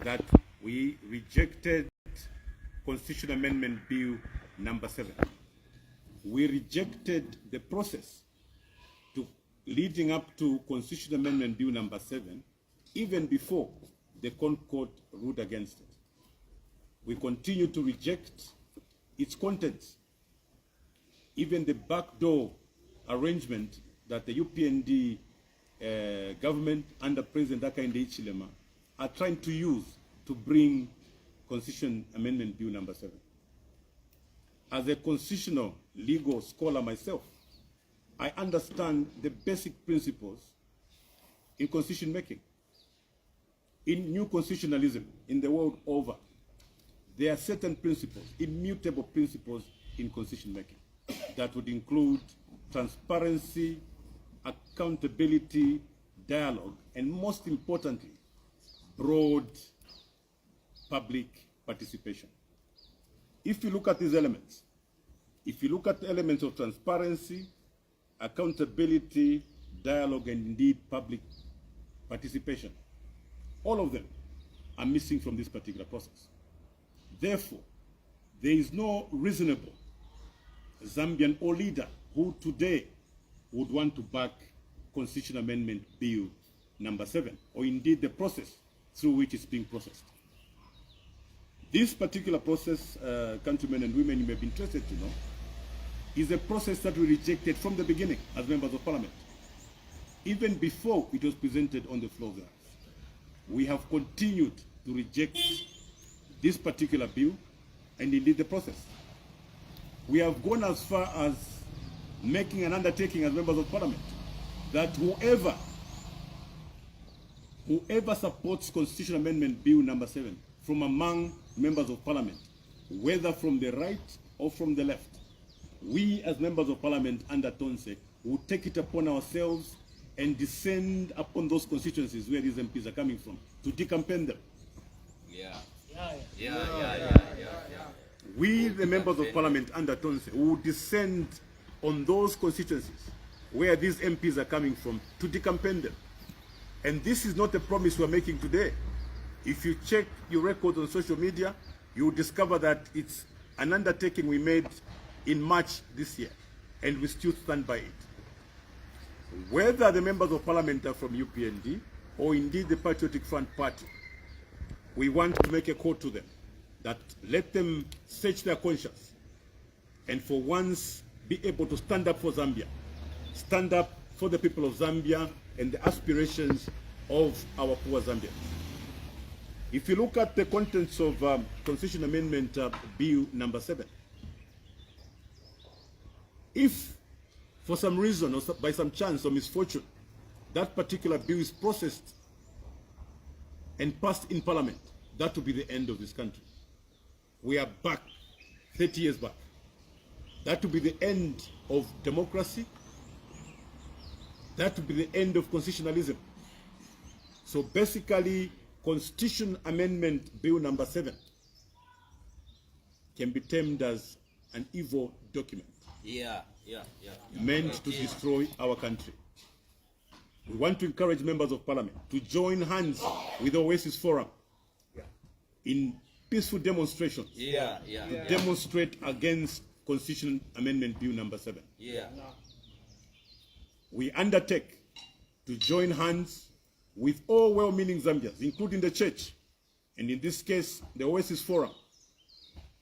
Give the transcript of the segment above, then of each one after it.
that we rejected Constitutional Amendment Bill number 7. We rejected the process leading up to Constitutional Amendment Bill number 7, even before the Court ruled against it. We continue to reject its contents, even the backdoor arrangement that the UPND government under President Hakainde Hichilema are trying to use to bring Constitution Amendment Bill number 7. As a constitutional legal scholar myself, I understand the basic principles in constitution making. In new constitutionalism, in the world over, there are certain principles, immutable principles in constitution making that would include transparency, accountability, dialogue, and most importantly, broad public participation. If you look at these elements, if you look at the elements of transparency, accountability, dialogue, and indeed public participation, all of them are missing from this particular process. Therefore, there is no reasonable Zambian or leader who today would want to back Constitutional Amendment Bill number 7, or indeed the process through which it's being processed. This particular process, countrymen and women, you may be interested to know, is a process that we rejected from the beginning as members of parliament, even before it was presented on the floor of the House. We have continued to reject this particular bill and indeed the process. We have gone as far as making an undertaking as members of parliament that whoever supports Constitutional Amendment Bill number 7 from among members of parliament, whether from the right or from the left, we as members of parliament under Tonse will take it upon ourselves and descend upon those constituencies where these MPs are coming from to decampaign them. We, the members of parliament under Tonse, will descend on those constituencies where these MPs are coming from to decampaign them. And this is not a promise we're making today. If you check your records on social media, you will discover that it's an undertaking we made in March this year, and we still stand by it. Whether the members of parliament are from UPND or indeed the Patriotic Front Party, we want to make a call to them that let them search their conscience and for once be able to stand up for Zambia, stand up for the people of Zambia and the aspirations of our poor Zambians. If you look at the contents of Constitutional Amendment Bill number 7, if for some reason or by some chance or misfortune that particular bill is processed and passed in parliament, that will be the end of this country. We are back 30 years back. That will be the end of democracy. That will be the end of constitutionalism. So basically, Constitution Amendment Bill number 7 can be termed as an evil document. Meant to destroy our country. We want to encourage members of parliament to join hands with the Oasis Forum in peaceful demonstrations to demonstrate against Constitution Amendment Bill number 7. We undertake to join hands with all well-meaning Zambians, including the church, and in this case, the Oasis Forum.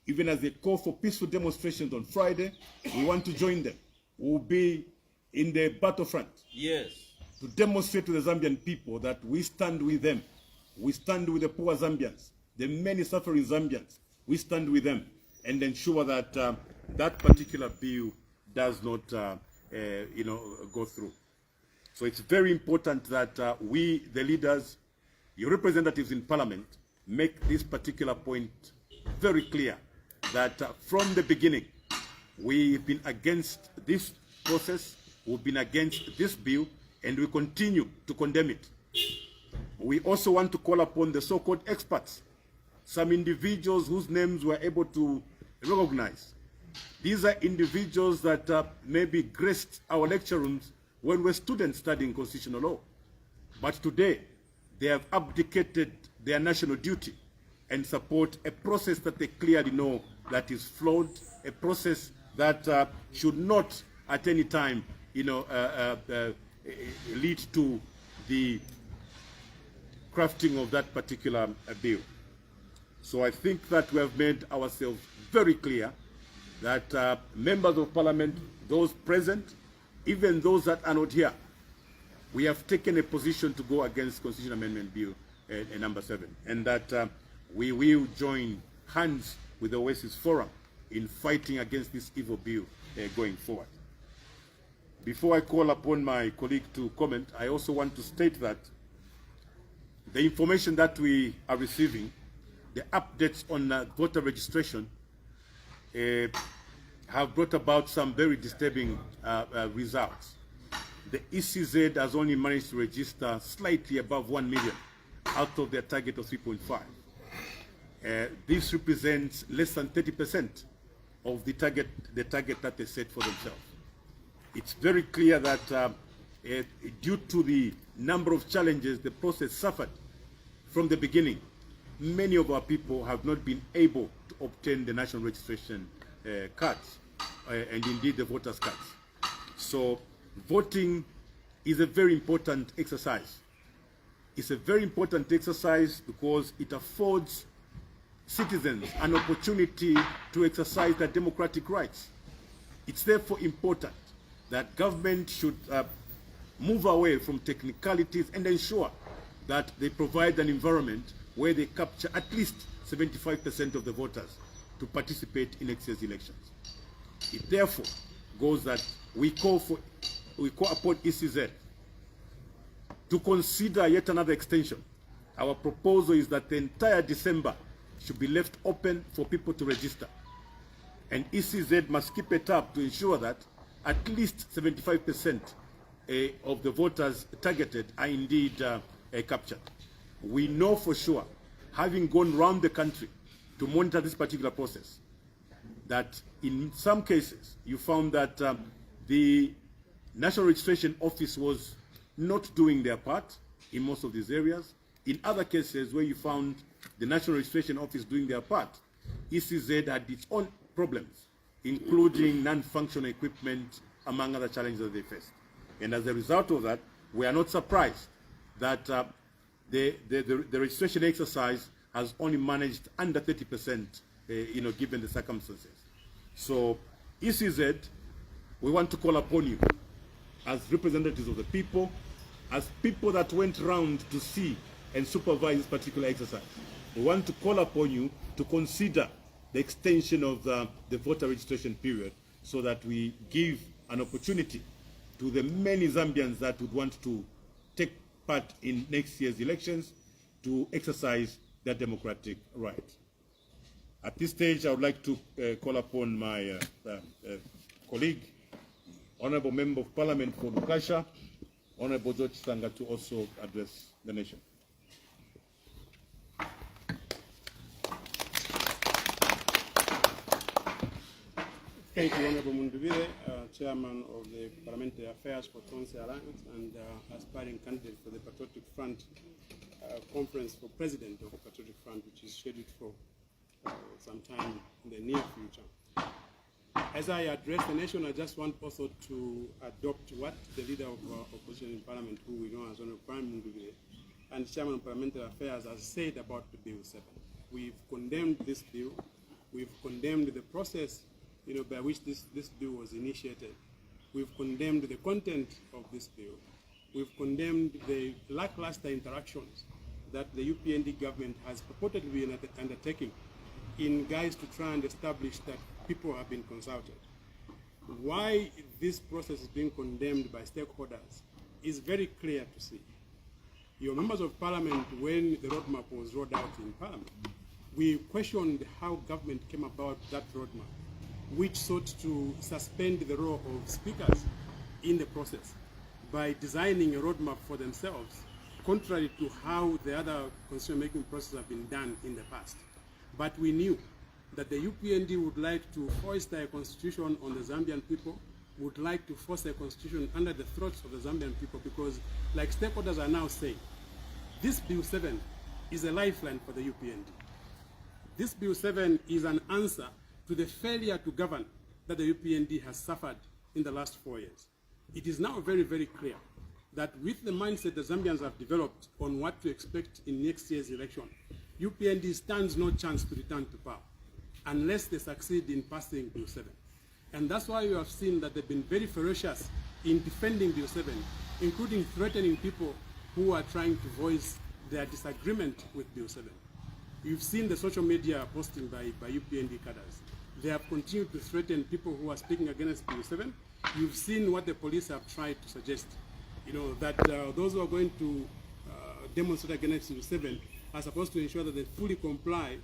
Even as they call for peaceful demonstrations on Friday, we want to join them. We will be in the battlefront to demonstrate to the Zambian people that we stand with them. We stand with the poor Zambians, the many suffering Zambians. We stand with them and ensure that that particular bill does not go through. So it's very important that we, the leaders, your representatives in parliament, make this particular point very clear, that from the beginning, we've been against this process, we've been against this bill, and we continue to condemn it. We also want to call upon the so-called experts, some individuals whose names we're able to recognize. These are individuals that maybe graced our lecture rooms when we're students studying constitutional law. But today, they have abdicated their national duty and support a process that they clearly know that is flawed, a process that should not at any time, lead to the crafting of that particular bill. So I think that we have made ourselves very clear that members of parliament, those present, even those that are not here, we have taken a position to go against Constitution Amendment Bill number 7, and that we will join hands with the Oasis Forum in fighting against this evil bill going forward. Before I call upon my colleague to comment, I also want to state that the information that we are receiving, the updates on voter registration, have brought about some very disturbing results. The ECZ has only managed to register slightly above 1 million out of their target of 3.5. This represents less than 30% of the target that they set for themselves. It's very clear that due to the number of challenges the process suffered from the beginning, many of our people have not been able to obtain the national registration cards and indeed the voters' cards. So voting is a very important exercise. It's a very important exercise because it affords citizens an opportunity to exercise their democratic rights. It's therefore important that government should move away from technicalities and ensure that they provide an environment where they capture at least 75% of the voters to participate in next year's elections. It therefore goes that we call upon ECZ to consider yet another extension. Our proposal is that the entire December should be left open for people to register. And ECZ must keep it up to ensure that at least 75% of the voters targeted are indeed captured. We know for sure, having gone around the country to monitor this particular process, that in some cases you found that the National Registration Office was not doing their part in most of these areas. In other cases where you found the National Registration Office doing their part, ECZ had its own problems, including non-functional equipment, among other challenges that they faced. And as a result of that, we are not surprised that the registration exercise has only managed under 30%, given the circumstances. So, ECZ, we want to call upon you as representatives of the people, as people that went around to see and supervise this particular exercise. We want to call upon you to consider the extension of the voter registration period so that we give an opportunity to the many Zambians that would want to take part in next year's elections to exercise their democratic right. At this stage, I would like to call upon my colleague, Honorable Member of Parliament for Lukasha, Honorable George Sanga, to also address the nation. Thank you, Honorable Munduvile, Chairman of the Parliamentary Affairs for Tonse Alliance and aspiring candidate for the Patriotic Front Conference for President of the Patriotic Front, which is scheduled for some time in the near future. As I address the nation, I just want also to adopt what the Leader of Opposition in Parliament, who we know as Honorable Prime Munduvile, and Chairman of Parliamentary Affairs has said about the Bill 7. We've condemned this bill. We've condemned the process by which this bill was initiated. We've condemned the content of this bill. We've condemned the lackluster interactions that the UPND government has purportedly been undertaking in guise to try and establish that people have been consulted. Why this process is being condemned by stakeholders is very clear to see. Your members of parliament, when the roadmap was rolled out in parliament, we questioned how government came about that roadmap, which sought to suspend the role of speakers in the process by designing a roadmap for themselves, contrary to how the other constitution-making processes have been done in the past. But we knew that the UPND would like to foist a constitution on the Zambian people, would like to force a constitution under the throats of the Zambian people, because, like stakeholders are now saying, this Bill 7 is a lifeline for the UPND. This Bill 7 is an answer to the failure to govern that the UPND has suffered in the last 4 years. It is now very, very clear that with the mindset the Zambians have developed on what to expect in next year's election, UPND stands no chance to return to power unless they succeed in passing Bill 7. And that's why you have seen that they've been very ferocious in defending Bill 7, including threatening people who are trying to voice their disagreement with Bill 7. You've seen the social media posting by UPND cadres. They have continued to threaten people who are speaking against Bill 7. You've seen what the police have tried to suggest, that those who are going to demonstrate against Bill 7 are supposed to ensure that they fully comply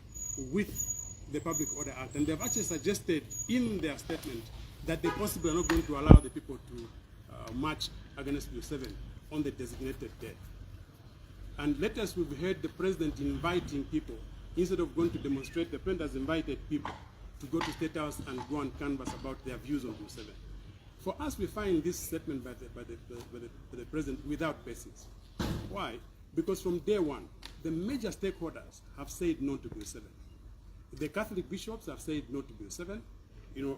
with the Public Order Act. And they've actually suggested in their statement that they possibly are not going to allow the people to march against Bill 7 on the designated day. And latest, we've heard the president inviting people, instead of going to demonstrate, the president has invited people to go to State House and go and canvass about their views on Bill 7. For us, we find this statement by the president without basis. Why? Because from day one, the major stakeholders have said no to Bill 7. The Catholic bishops have said no to Bill 7.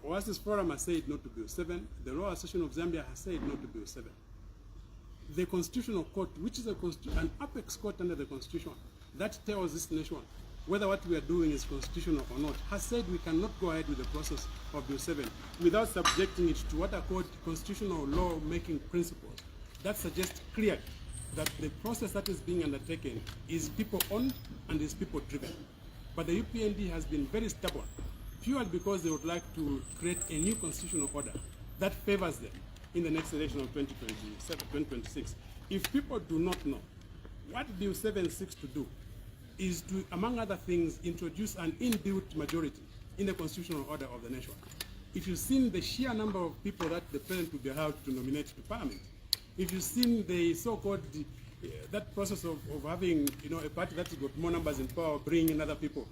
Oasis Forum has said no to Bill 7. The Royal Association of Zambia has said no to Bill 7. The Constitutional Court, which is an apex court under the Constitution, that tells this nation whether what we are doing is constitutional or not, has said we cannot go ahead with the process of Bill 7 without subjecting it to what are called constitutional law-making principles. That suggests clearly that the process that is being undertaken is people-owned and is people-driven. But the UPND has been very stubborn, purely because they would like to create a new constitutional order that favors them in the next election of 2026. If people do not know, what Bill 7 seeks to do is to, among other things, introduce an inbuilt majority in the constitutional order of the nation. If you've seen the sheer number of people that the president will be allowed to nominate to parliament, if you've seen the so-called that process of having a party that has got more numbers in power, bringing in other people,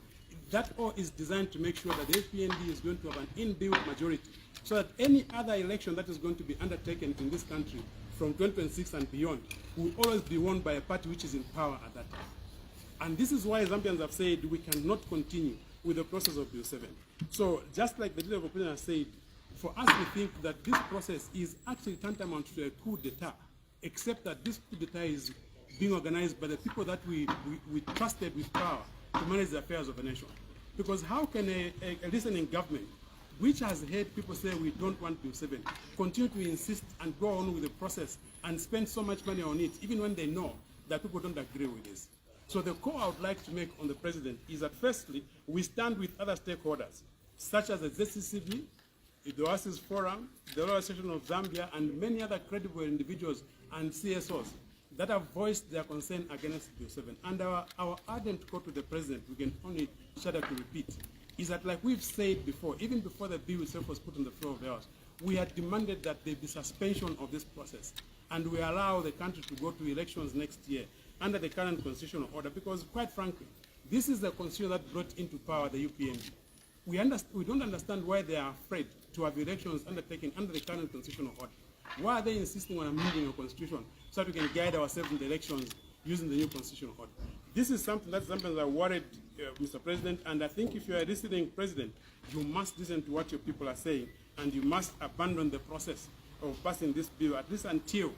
that all is designed to make sure that the FPND is going to have an inbuilt majority, so that any other election that is going to be undertaken in this country from 2026 and beyond will always be won by a party which is in power at that time. And this is why Zambians have said we cannot continue with the process of Bill 7. So just like the leader of opposition has said, for us we think that this process is actually tantamount to a coup d'etat, except that this coup d'etat is being organized by the people that we trusted with power to manage the affairs of the nation. Because how can a listening government, which has heard people say we don't want Bill 7, continue to insist and go on with the process and spend so much money on it, even when they know that people don't agree with this? So the call I would like to make on the president is that firstly, we stand with other stakeholders, such as the ZCCB, the Oasis Forum, the Royal Association of Zambia, and many other credible individuals and CSOs that have voiced their concern against Bill 7. And our ardent call to the president, we can only shudder to repeat, is that, like we've said before, even before the bill itself was put on the floor of the House, we had demanded that there be suspension of this process and we allow the country to go to elections next year under the current constitutional order, because quite frankly, this is the constitution that brought into power the UPND. We don't understand why they are afraid to have elections undertaken under the current constitutional order. Why are they insisting on amending a constitution so that we can guide ourselves in the elections using the new constitutional order? This is something that Zambians are worried, Mr. President, and I think if you are a listening president, you must listen to what your people are saying, and you must abandon the process of passing this bill, at least until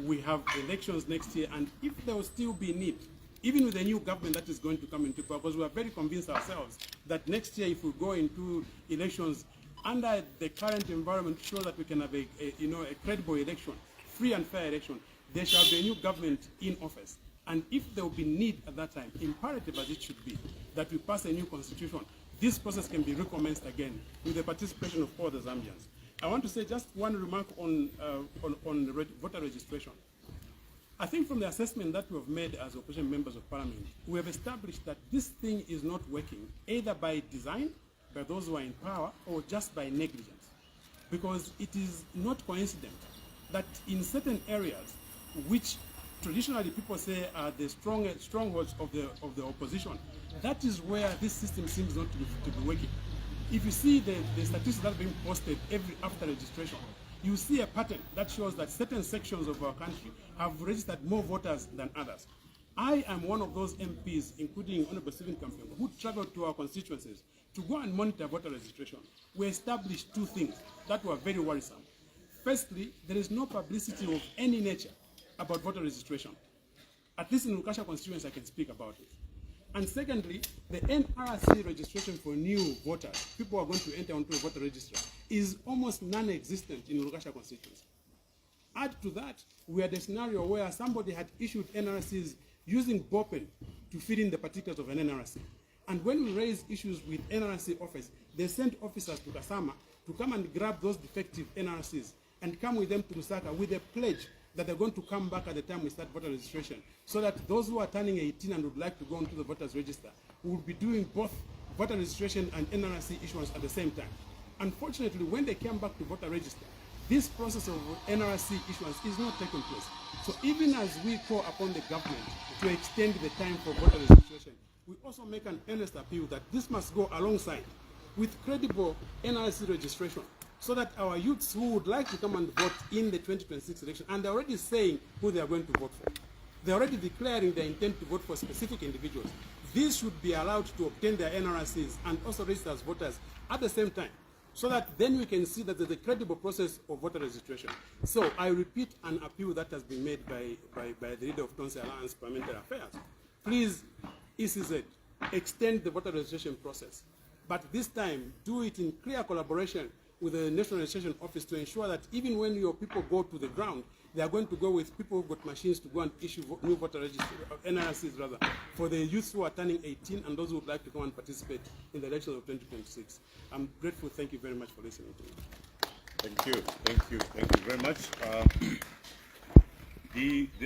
we have elections next year. And if there will still be need, even with the new government that is going to come into power, because we are very convinced ourselves that next year, if we go into elections under the current environment, so that we can have a credible election, free and fair election, there shall be a new government in office. And if there will be need at that time, imperative as it should be, that we pass a new constitution, this process can be recommenced again with the participation of all the Zambians. I want to say just one remark on voter registration. I think from the assessment that we have made as opposition members of parliament, we have established that this thing is not working either by design, by those who are in power, or just by negligence. Because it is not coincident that in certain areas, which traditionally people say are the strongholds of the opposition, that is where this system seems not to be working. If you see the statistics that are being posted after registration, you see a pattern that shows that certain sections of our country have registered more voters than others. I am one of those MPs, including Honorable Stephen Kampengo, who traveled to our constituencies to go and monitor voter registration. We established two things that were very worrisome. Firstly, there is no publicity of any nature about voter registration. At least in Lukasha constituency, I can speak about it. And secondly, the NRC registration for new voters, people who are going to enter onto a voter register, is almost non-existent in Lukasha constituency. Add to that, we had a scenario where somebody had issued NRCs using BOPEN to fill in the particulars of an NRC. And when we raised issues with NRC office, they sent officers to Kasama to come and grab those defective NRCs and come with them to Lusaka with a pledge that they're going to come back at the time we start voter registration, so that those who are turning 18 and would like to go into the voters register will be doing both voter registration and NRC issuance at the same time. Unfortunately, when they came back to voter register, this process of NRC issuance is not taking place. So even as we call upon the government to extend the time for voter registration, we also make an earnest appeal that this must go alongside with credible NRC registration, so that our youths who would like to come and vote in the 2026 election, and they're already saying who they are going to vote for. They're already declaring their intent to vote for specific individuals. These should be allowed to obtain their NRCs and also register as voters at the same time, so that then we can see that there's a credible process of voter registration. So I repeat an appeal that has been made by the leader of Tonse Alliance Parliamentary Affairs. Please, ECZ, extend the voter registration process, but this time do it in clear collaboration with the National Registration Office to ensure that even when your people go to the ground, they are going to go with people who've got machines to go and issue new voter registration, NRCs rather, for the youths who are turning 18 and those who would like to come and participate in the elections of 2026. I'm grateful. Thank you very much for listening to me. Thank you. Thank you. Thank you very much.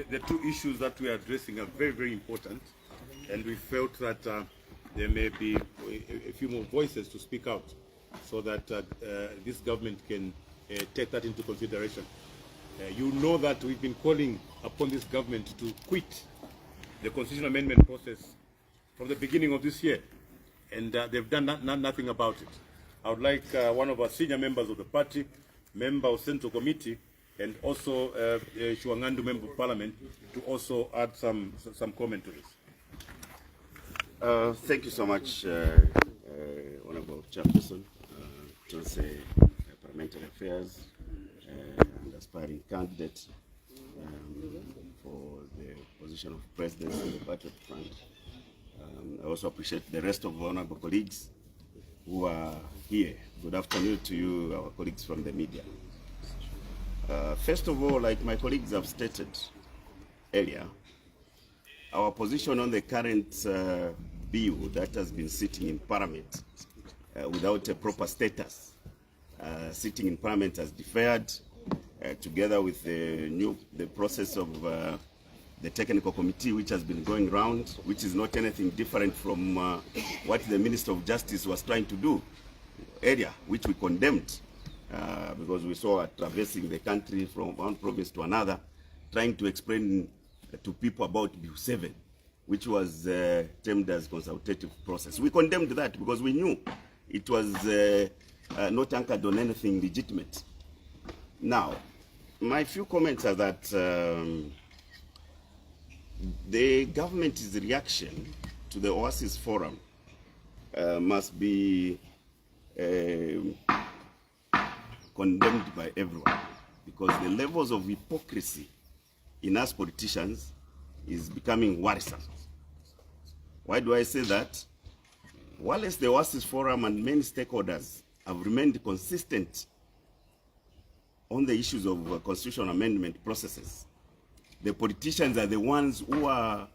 The two issues that we are addressing are very, very important, and we felt that there may be a few more voices to speak out, so that this government can take that into consideration. You know that we've been calling upon this government to quit the constitutional amendment process from the beginning of this year, and they've done nothing about it. I would like one of our senior members of the party, member of Central Committee, and also Shuangandu Member of Parliament, to also add some comment to this. Thank you so much, Honorable Chairperson, Tonse Parliamentary Affairs, and aspiring candidate for the position of President in the Patriot Front. I also appreciate the rest of honorable colleagues who are here. Good afternoon to you, our colleagues from the media. First of all, like my colleagues have stated earlier, our position on the current bill that has been sitting in Parliament without a proper status, sitting in Parliament as deferred, together with the process of the technical committee which has been going round, which is not anything different from what the Minister of Justice was trying to do earlier, which we condemned because we saw her traversing the country from one province to another, trying to explain to people about Bill 7, which was termed as consultative process. We condemned that because we knew it was not anchored on anything legitimate. Now, my few comments are that the government's reaction to the Oasis Forum must be condemned by everyone, because the levels of hypocrisy in us politicians is becoming worrisome. Why do I say that? Whilst the Oasis Forum and many stakeholders have remained consistent on the issues of constitutional amendment processes, the politicians are the ones who are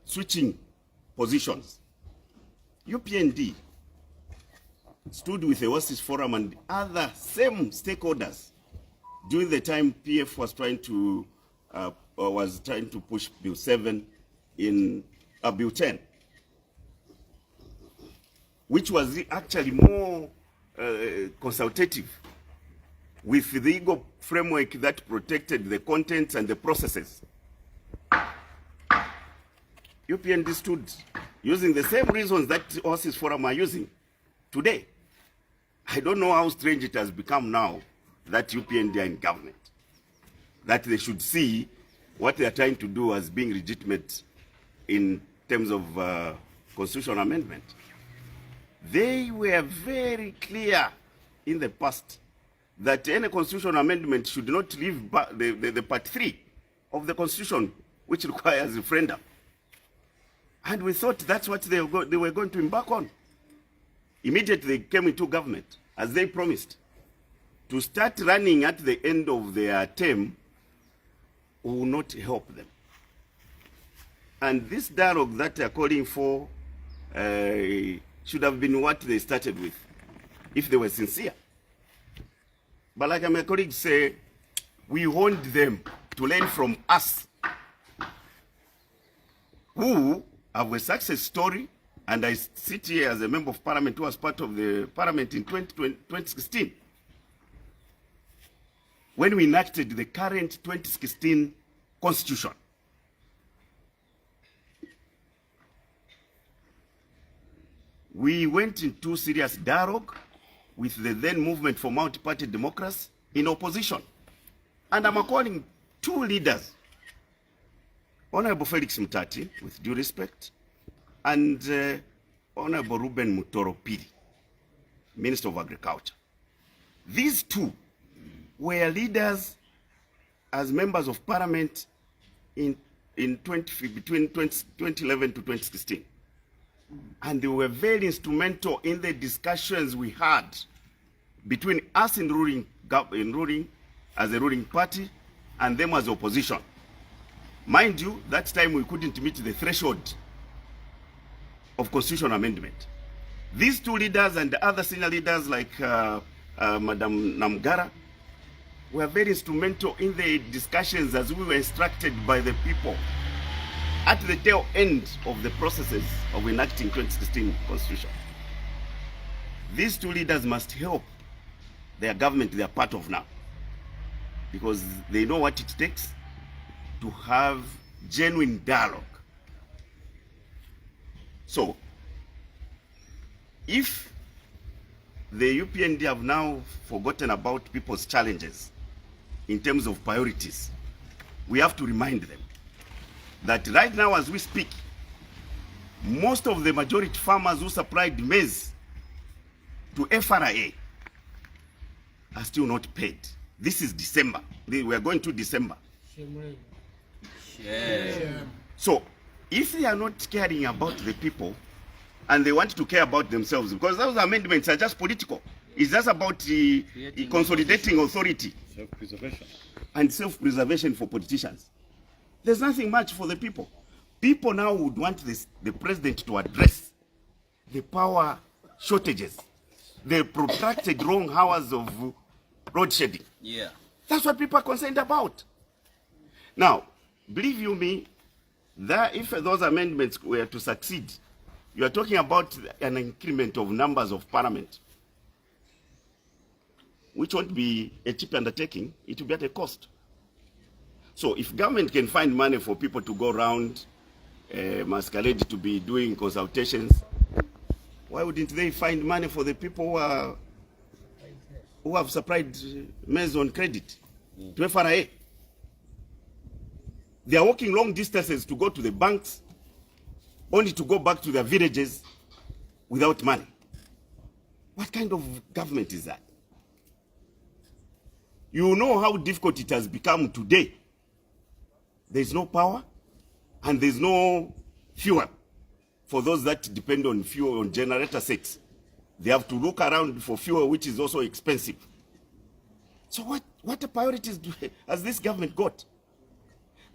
switching positions. UPND stood with the Oasis Forum and other same stakeholders during the time PF was trying to push Bill 7 in Bill 10, which was actually more consultative, with the legal framework that protected the contents and the processes. UPND stood using the same reasons that Oasis Forum are using today. I don't know how strange it has become now that UPND are in government, that they should see what they are trying to do as being legitimate in terms of constitutional amendment. They were very clear in the past that any constitutional amendment should not leave the part 3 of the constitution, which requires referendum. And we thought that's what they were going to embark on. Immediately they came into government, as they promised, to start running at the end of their term will not help them. And this dialogue that they are calling for should have been what they started with, if they were sincere. But like my colleagues say, we want them to learn from us, who have a success story, and I sit here as a member of parliament who was part of the parliament in 2016, when we enacted the current 2016 constitution. We went into serious dialogue with the then Movement for Multi-Party Democracy in opposition. And I'm calling 2 leaders, Honorable Felix Mutati, with due respect, and Honorable Ruben Mutoro Pili, Minister of Agriculture. These 2 were leaders as members of parliament between 2011 to 2016. And they were very instrumental in the discussions we had between us in ruling as a ruling party and them as opposition. Mind you, that time we couldn't meet the threshold of constitutional amendment. These 2 leaders and the other senior leaders like Madam Namgara were very instrumental in the discussions as we were instructed by the people at the tail end of the processes of enacting 2016 constitution. These 2 leaders must help their government they are part of now, because they know what it takes to have genuine dialogue. So, if the UPND have now forgotten about people's challenges in terms of priorities, we have to remind them that right now as we speak, most of the majority farmers who supplied maize to FRA are still not paid. This is December. We are going to December. So if they are not caring about the people and they want to care about themselves, because those amendments are just political, it's just about consolidating authority, Self-preservation. and self-preservation for politicians. There's nothing much for the people. People now would want the president to address the power shortages, the protracted long hours of road shedding. Yeah. That's what people are concerned about. Now, believe you me, that if those amendments were to succeed, you are talking about an increment of numbers of parliament, which won't be a cheap undertaking. It will be at a cost. So if government can find money for people to go around, masquerade to be doing consultations, why wouldn't they find money for the people who have supplied maize on credit to FRA? They are walking long distances to go to the banks, only to go back to their villages without money. What kind of government is that? You know how difficult it has become today. There's no power and there's no fuel for those that depend on fuel on generator sets. They have to look around for fuel, which is also expensive. So what priorities has this government got?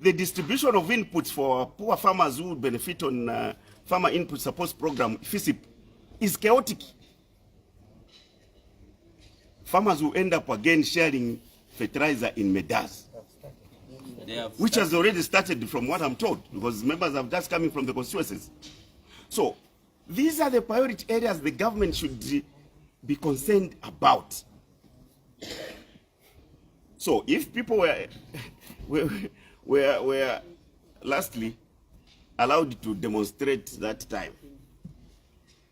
The distribution of inputs for poor farmers who benefit on Farmer Input Support Program, FISIP, is chaotic. Farmers will end up again sharing fertilizer in Medas, which has already started from what I'm told, because members are just coming from the constituencies. So these are the priority areas the government should be concerned about. So if people were lastly allowed to demonstrate that time,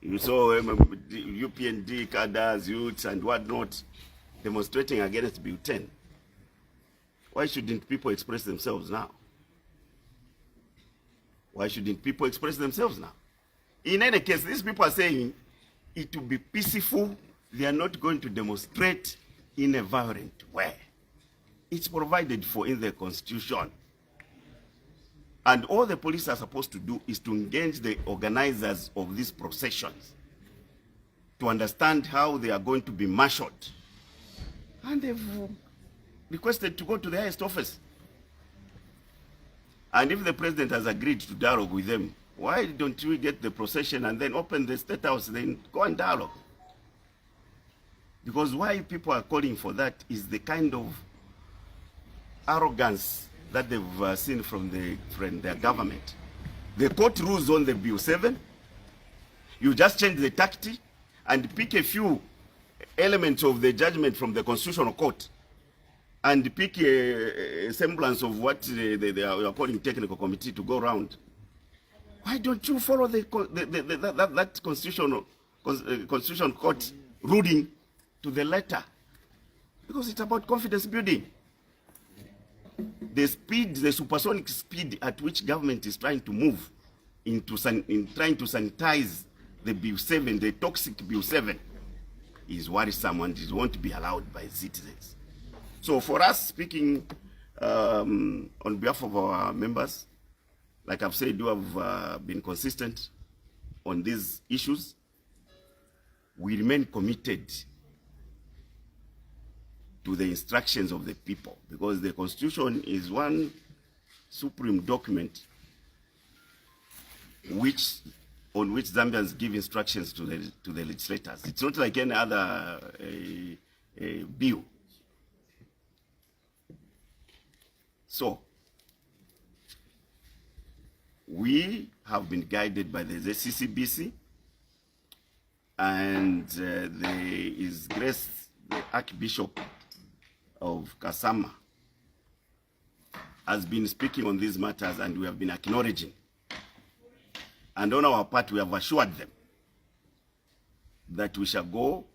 you saw UPND cadres, youths and whatnot demonstrating against Bill 10. Why shouldn't people express themselves now? Why shouldn't people express themselves now? In any case, these people are saying it will be peaceful. They are not going to demonstrate in a violent way. It's provided for in the Constitution. And all the police are supposed to do is to engage the organizers of these processions to understand how they are going to be marshaled. And they've requested to go to the highest office. And if the president has agreed to dialogue with them, why don't we get the procession and then open the State House, then go and dialogue? Because why people are calling for that is the kind of arrogance that they've seen from their government. The court rules on the Bill 7. You just change the tactic and pick a few elements of the judgment from the Constitutional Court and pick a semblance of what they are calling technical committee to go around. Why don't you follow that Constitutional Court ruling to the letter? Because it's about confidence building. The speed, the supersonic speed at which government is trying to move in trying to sanitize the Bill 7, the toxic Bill 7, is worrisome and it won't be allowed by citizens. So for us, speaking on behalf of our members, like I've said, you have been consistent on these issues. We remain committed to the instructions of the people, because the Constitution is one supreme document on which Zambians give instructions to the legislators. It's not like any other bill. So, we have been guided by the ZCCBC, and His Grace, the Archbishop of Kasama, has been speaking on these matters, and we have been acknowledging. And on our part, we have assured them that we shall go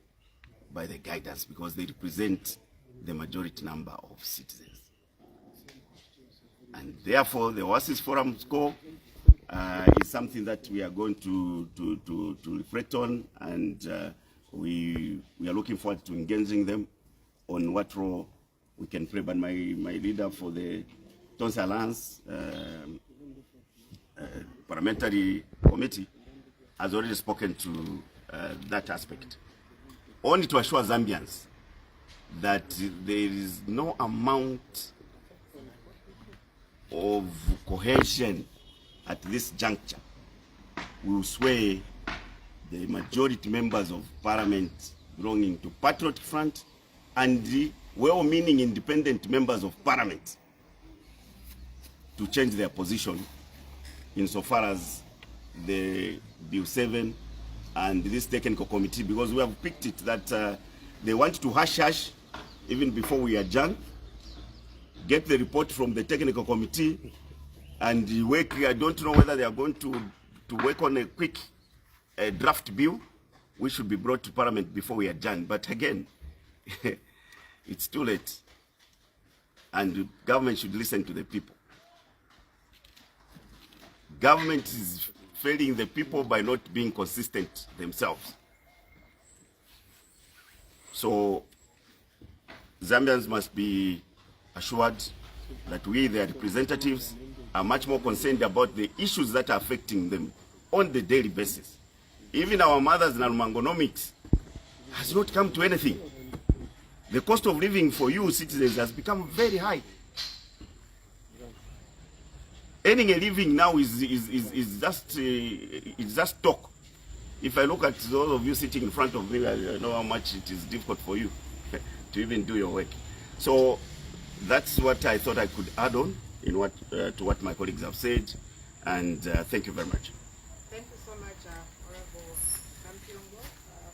by the guidance, because they represent the majority number of citizens. And therefore, the Oasis Forum score is something that we are going to reflect on, and we are looking forward to engaging them on what role we can play. But my leader for the Tonse Alliance Parliamentary Committee has already spoken to that aspect. Only to assure Zambians that there is no amount of cohesion at this juncture will sway the majority members of Parliament belonging to Patriotic Front and the well-meaning independent members of Parliament to change their position insofar as the Bill 7 and this technical committee, because we have picked it that they want to hush even before we adjourn, get the report from the technical committee and work. I don't know whether they are going to work on a quick draft bill which should be brought to Parliament before we adjourn. But again, it's too late, and the government should listen to the people. Government is failing the people by not being consistent themselves. So Zambians must be assured that we, their representatives, are much more concerned about the issues that are affecting them on the daily basis. Even our mothers in Almangonomics has not come to anything. The cost of living for you citizens has become very high. Earning a living now is just talk. If I look at those of you sitting in front of me, I know how much it is difficult for you to even do your work. So that's what I thought I could add on in to what my colleagues have said, and thank you very much. Thank you so much, Honorable Kampiongo,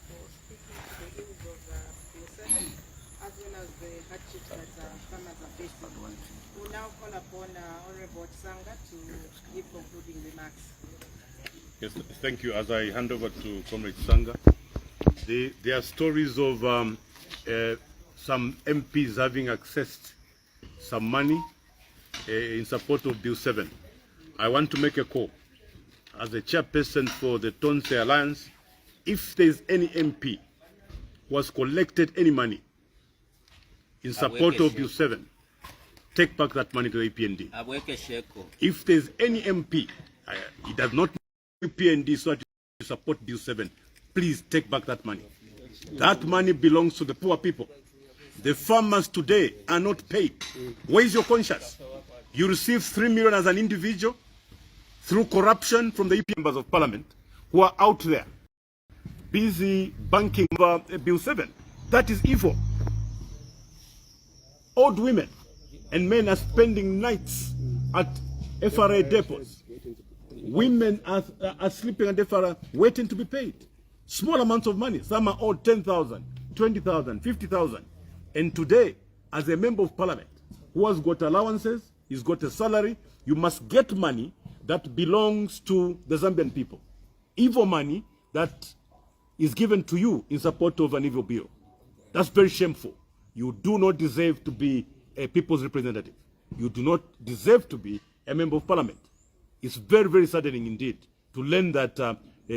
for speaking to the ills of Bill 7, as well as the hardships that farmers are facing. We'll now call upon Honorable Tsanga to give concluding remarks. Yes, thank you. As I hand over to Comrade Tsanga, there are stories of some MPs having accessed some money in support of Bill 7. I want to make a call as the chairperson for the Tonse Alliance. If there is any MP who has collected any money in support of Bill 7, take back that money to the EPND. If there is any MP, it does not EPND so that you support Bill 7, please take back that money. That money belongs to the poor people. The farmers today are not paid. Where is your conscience? You receive 3 million as an individual through corruption from the EP members of parliament who are out there busy banking over Bill 7. That is evil. Old women and men are spending nights at FRA depots. Women are sleeping at FRA waiting to be paid. Small amounts of money. Some are owed 10,000, 20,000, 50,000. And today, as a member of parliament who has got allowances, he's got a salary, you must get money that belongs to the Zambian people. Evil money that is given to you in support of an evil bill. That's very shameful. You do not deserve to be a people's representative. You do not deserve to be a member of parliament. It's very, very saddening indeed to learn that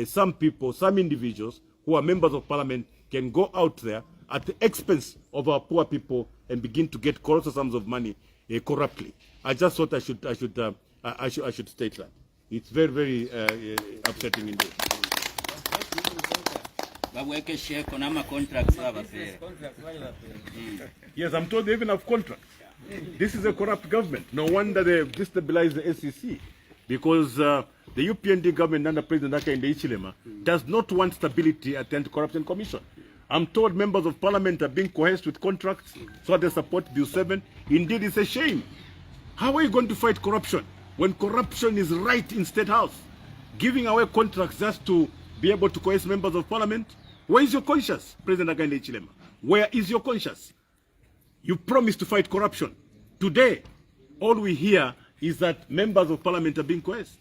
some people, some individuals who are members of parliament can go out there at the expense of our poor people and begin to get colossal sums of money corruptly. I just thought I should state that. It's very, very upsetting indeed. Yes, I'm told they even have contracts. This is a corrupt government. No wonder they destabilize the SEC, because the UPND government under President Hakainde Hichilema does not want stability at the Anti-Corruption Commission. I'm told members of parliament are being coerced with contracts so they support Bill 7. Indeed, it's a shame. How are you going to fight corruption when corruption is right in State House? Giving away contracts just to be able to coerce members of parliament? Where is your conscience, President Hakainde Hichilema? Where is your conscience? You promised to fight corruption. Today, all we hear is that members of parliament are being coerced.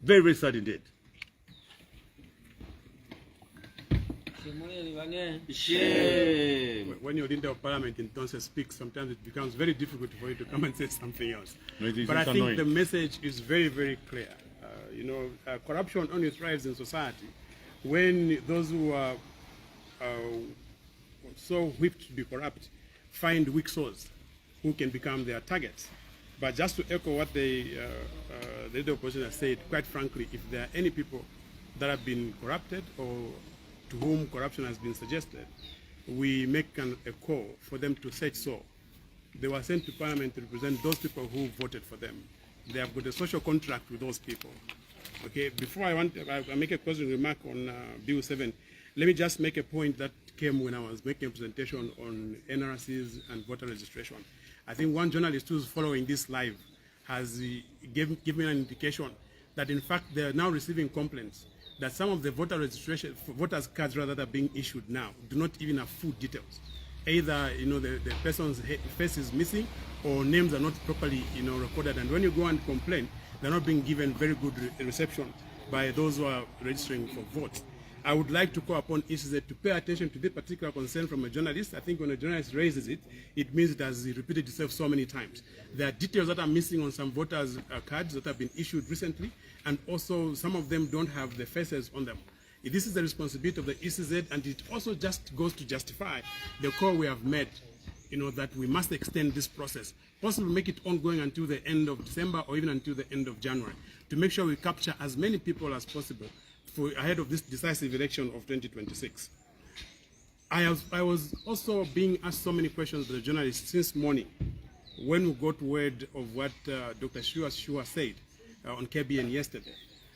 Very, very sad indeed. When your leader of parliament in Tonse speaks, sometimes it becomes very difficult for you to come and say something else. No, but I think the message is very, very clear. Corruption only thrives in society when those who are so whipped to be corrupt find weak souls who can become their targets. But just to echo what the leader of opposition has said, quite frankly, if there are any people that have been corrupted or to whom corruption has been suggested, we make a call for them to search soul. They were sent to parliament to represent those people who voted for them. They have got a social contract with those people. Okay, before I make a closing remark on Bill 7, let me just make a point that came when I was making a presentation on NRCs and voter registration. I think one journalist who's following this live has given me an indication that in fact they are now receiving complaints that some of the voters cards rather that are being issued now do not even have full details. Either the person's face is missing or names are not properly recorded, and when you go and complain, they're not being given very good reception by those who are registering for votes. I would like to call upon ECZ to pay attention to this particular concern from a journalist. I think when a journalist raises it, it means it has repeated itself so many times. There are details that are missing on some voters' cards that have been issued recently, and also some of them don't have the faces on them. This is the responsibility of the ECZ, and it also just goes to justify the call we have made, that we must extend this process, possibly make it ongoing until the end of December or even until the end of January, to make sure we capture as many people as possible ahead of this decisive election of 2026. I was also being asked so many questions by the journalists since morning when we got word of what Dr. Shua said on KBN yesterday,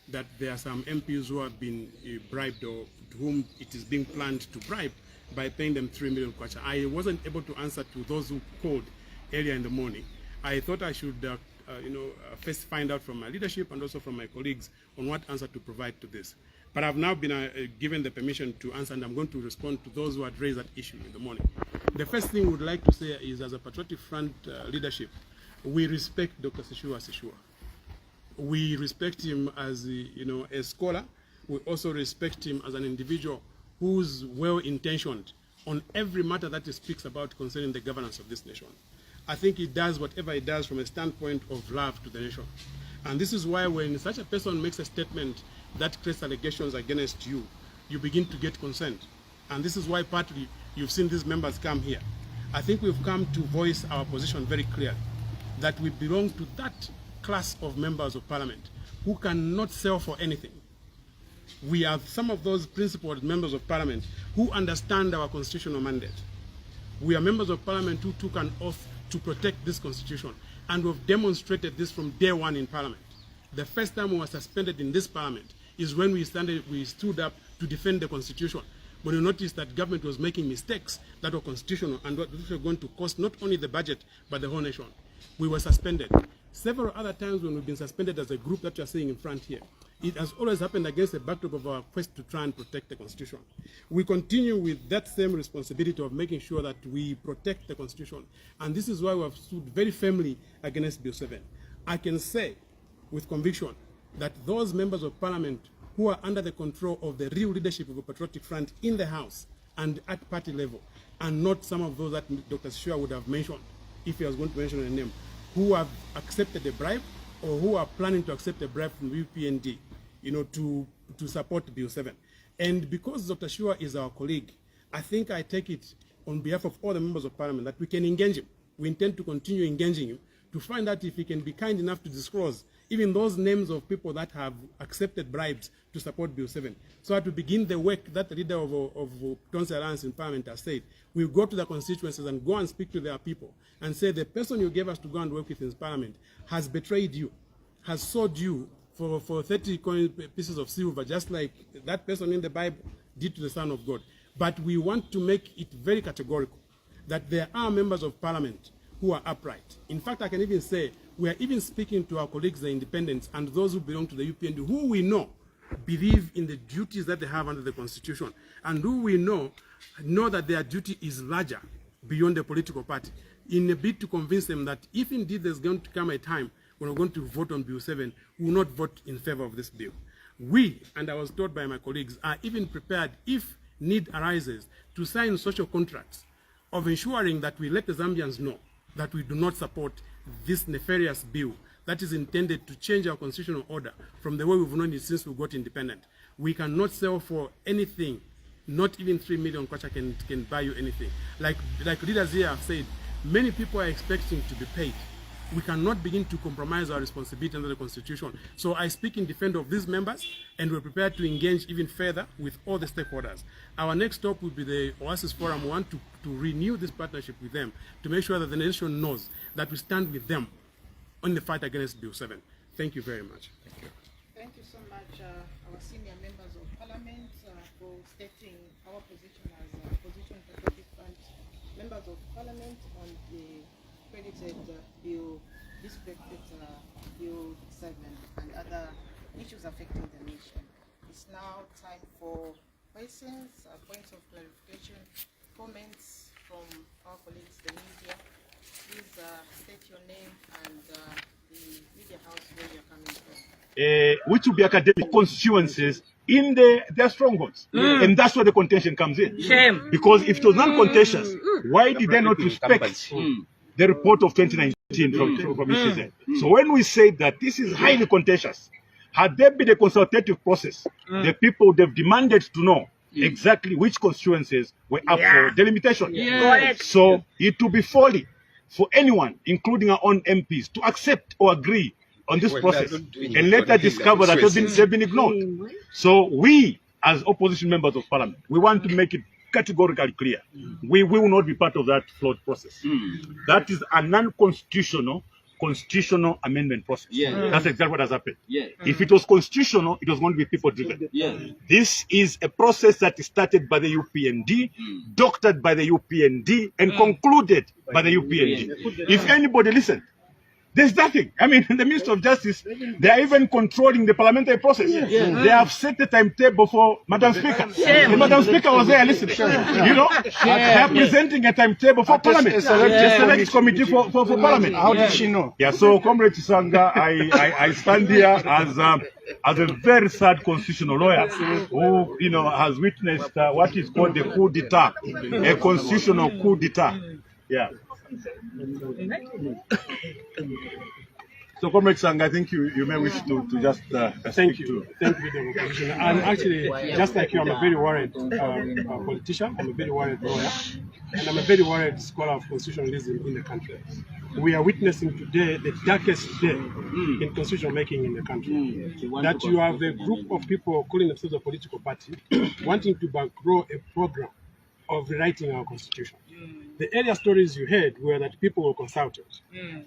that there are some MPs who have been bribed or to whom it is being planned to bribe by paying them 3 million kwacha. I wasn't able to answer to those who called earlier in the morning. I thought I should first find out from my leadership and also from my colleagues on what answer to provide to this. But I've now been given the permission to answer, and I'm going to respond to those who had raised that issue in the morning. The first thing we would like to say is, as a Patriotic Front leadership, we respect Dr. Seshua Seshua. We respect him as a scholar. We also respect him as an individual who's well-intentioned on every matter that he speaks about concerning the governance of this nation. I think he does whatever he does from a standpoint of love to the nation. And this is why when such a person makes a statement that creates allegations against you, you begin to get concerned. And this is why partly you've seen these members come here. I think we've come to voice our position very clearly, that we belong to that class of members of parliament who cannot sell for anything. We are some of those principled members of parliament who understand our constitutional mandate. We are members of parliament who took an oath to protect this constitution, and we've demonstrated this from day one in parliament. The first time we were suspended in this parliament is when we stood up to defend the constitution. When we noticed that government was making mistakes that were constitutional and what were going to cost not only the budget but the whole nation, we were suspended. Several other times when we've been suspended as a group that you're seeing in front here, it has always happened against the backdrop of our quest to try and protect the Constitution. We continue with that same responsibility of making sure that we protect the Constitution. And this is why we have stood very firmly against Bill 7. I can say with conviction that those members of parliament who are under the control of the real leadership of a patriotic front in the House and at party level, and not some of those that Dr. Shua would have mentioned, if he was going to mention a name, who have accepted a bribe or who are planning to accept a bribe from UPND, to support Bill 7. And because Dr. Shua is our colleague, I think I take it on behalf of all the members of parliament that we can engage him. We intend to continue engaging him to find out if he can be kind enough to disclose even those names of people that have accepted bribes to support Bill 7. So to begin the work that the leader of Tonse Alliance in Parliament has said, we'll go to the constituencies and go and speak to their people and say the person you gave us to go and work with in Parliament has betrayed you, has sold you for 30 pieces of silver, just like that person in the Bible did to the Son of God. But we want to make it very categorical that there are members of Parliament who are upright. In fact, I can even say we are even speaking to our colleagues, the independents, and those who belong to the UPND, who we know believe in the duties that they have under the Constitution, and who we know that their duty is larger beyond the political party, in a bid to convince them that if indeed there's going to come a time when we're going to vote on Bill 7, we will not vote in favor of this bill. We, and I was told by my colleagues, are even prepared, if need arises, to sign social contracts of ensuring that we let the Zambians know that we do not support this nefarious bill that is intended to change our constitutional order from the way we've known it since we got independent. We cannot sell for anything. Not even 3 million kwacha can buy you anything. Like leaders here have said, many people are expecting to be paid. We cannot begin to compromise our responsibility under the Constitution. So I speak in defense of these members, and we're prepared to engage even further with all the stakeholders. Our next stop will be the Oasis Forum. We want to renew this partnership with them to make sure that the nation knows that we stand with them on the fight against Bill 7. Thank you very much. Thank you. Thank you so much, our senior members of parliament, for stating our position as Opposition Patriotic Front members of parliament on the credited Bill, disrespected Bill 7 and other issues affecting the nation. It's now time for questions, points of clarification, comments from our colleagues, the media. Please state your name and the media house where you're coming from. Which will be academic constituencies in their strongholds. And that's where the contention comes in. Shame. Because if it was non-contentious, why did they not respect the report of 2019 from ECZ? So when we say that this is highly contentious, had there been a consultative process, the people would have demanded to know exactly which constituencies were up for delimitation. So it would be folly for anyone, including our own MPs, to accept or agree on this process and later discover that they've been ignored. So we, as opposition members of parliament, we want to make it categorically clear. We will not be part of that flawed process. That is a non-constitutional constitutional amendment process. That's exactly what has happened. If it was constitutional, it was going to be people-driven. This is a process that is started by the UPND, doctored by the UPND, and concluded by the UPND. If anybody listen, there's nothing. I mean, the Minister of Justice, they are even controlling the parliamentary process. They have set the timetable for Madam Speaker. And Madam Speaker was there listening. You know, they are presenting a timetable for Parliament. It's a select committee for Parliament. How did she know? Yeah, so Comrade Chisanga, I stand here as a very sad constitutional lawyer who, you know, has witnessed what is called a coup d'etat, a constitutional coup d'etat. Yeah. So, Comrade Sang, I think you may wish to just Thank speak you. to. Thank you, the opposition. And actually, just like you, I'm a very worried politician, I'm a very worried lawyer, and I'm a very worried scholar of constitutionalism in the country. We are witnessing today the darkest day in constitution making in the country. That you have a group of people calling themselves a political party wanting to backgrow a program of rewriting our constitution. The earlier stories you heard were that people were consulted.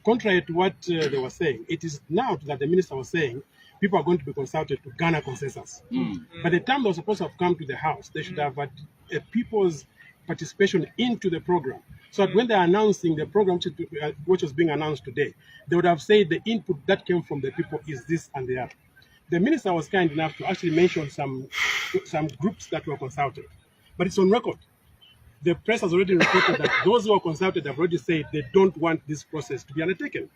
Contrary to what they were saying, it is now that the minister was saying people are going to be consulted to garner consensus. By the time they were supposed to have come to the House, they should have had a people's participation into the program. So that when they're announcing the program which was being announced today, they would have said the input that came from the people is this and the other. The minister was kind enough to actually mention some groups that were consulted, but it's on record. The press has already reported that those who are consulted have already said they don't want this process to be undertaken.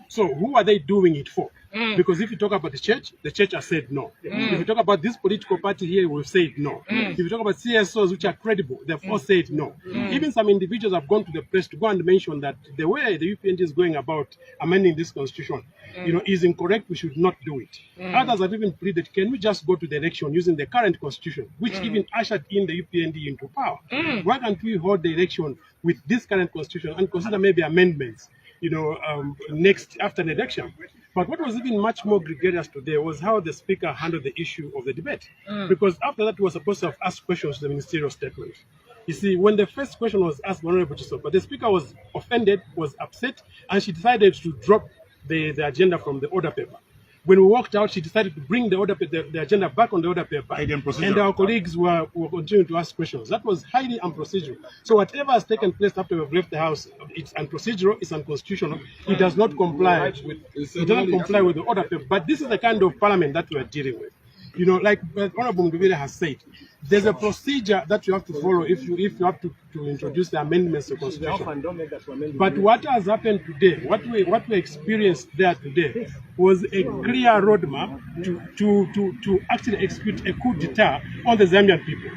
So who are they doing it for? Because if you talk about the church has said no. If you talk about this political party here, we've said no. If you talk about CSOs which are credible, they've all said no. Even some individuals have gone to the press to go and mention that the way the UPND is going about amending this constitution, is incorrect. We should not do it. Others have even pleaded, can we just go to the election using the current constitution, which even ushered in the UPND into power? Why can't we hold the election with this current constitution and consider maybe amendments, next after the election? But what was even much more gregarious today was how the speaker handled the issue of the debate. Because after that, we were supposed to have asked questions to the ministerial statement. You see, when the first question was asked by Honorable Chisokwa, the speaker was offended, was upset, and she decided to drop the agenda from the order paper. When we walked out, she decided to bring the agenda back on the order paper, and our colleagues were continuing to ask questions. That was highly unprocedural. So whatever has taken place after we've left the House, it's unprocedural, it's unconstitutional. It does not comply with the order paper. But this is the kind of parliament that we are dealing with. Like Honorable Munduvire has said, there's a procedure that you have to follow if you have to introduce the amendments to the Constitution. But what has happened today, what we experienced there today, was a clear roadmap to actually execute a coup d'etat on the Zambian people.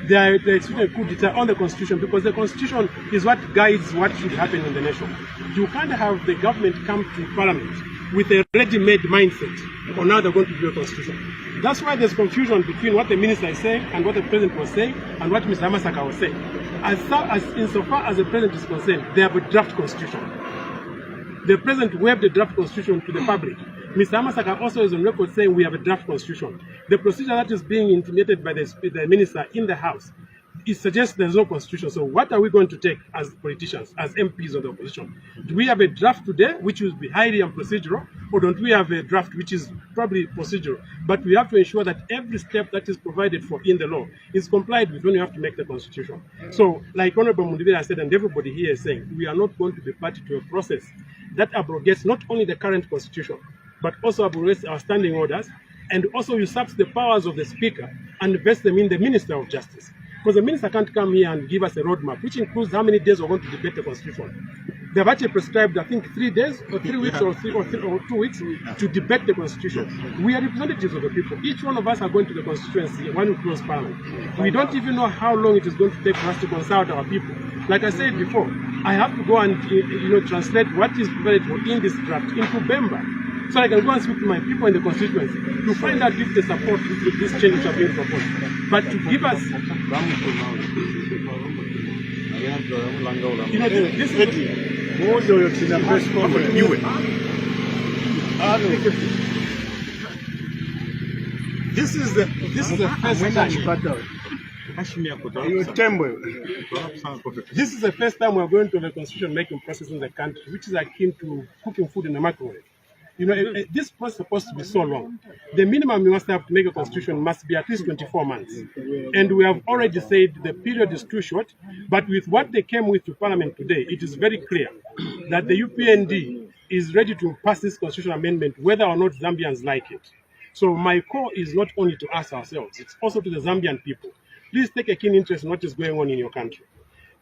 They execute a coup d'etat on the Constitution, because the Constitution is what guides what should happen in the nation. You can't have the government come to Parliament with a ready-made mindset on how they're going to do a constitution. That's why there's confusion between what the minister is saying and what the president was saying and what Mr. Amasaka was saying. Insofar as the president is concerned, they have a draft constitution. The president waived the draft constitution to the public. Mr. Amasaka also is on record saying we have a draft constitution. The procedure that is being intimated by the minister in the House, it suggests there's no constitution. So what are we going to take as politicians, as MPs of the opposition? Do we have a draft today which will be highly unprocedural, or don't we have a draft which is probably procedural? But we have to ensure that every step that is provided for in the law is complied with when you have to make the constitution. So, like Honorable Munduvire said, and everybody here is saying, we are not going to be party to a process that abrogates not only the current constitution, but also abrogates our standing orders, and also usurps the powers of the Speaker and vests them in the Minister of Justice. Because the minister can't come here and give us a roadmap, which includes how many days we're going to debate the Constitution. They've actually prescribed, I think, 3 days, or 3 weeks, or 2 weeks to debate the Constitution. We are representatives of the people. Each one of us are going to the constituency when we close Parliament. We don't even know how long it is going to take for us to consult our people. Like I said before, I have to go and translate what is provided for in this draft into Bemba, so I can go and speak to my people in the constituency to find out if they support this change which are being proposed. But to give us, this is the first time. This is the first time we're going to the constitution making process in the country, which is akin to cooking food in a microwave. This process is supposed to be so long. The minimum you must have to make a constitution must be at least 24 months. And we have already said the period is too short, but with what they came with to Parliament today, it is very clear that the UPND is ready to pass this constitutional amendment, whether or not Zambians like it. So my call is not only to us ourselves, it's also to the Zambian people. Please take a keen interest in what is going on in your country.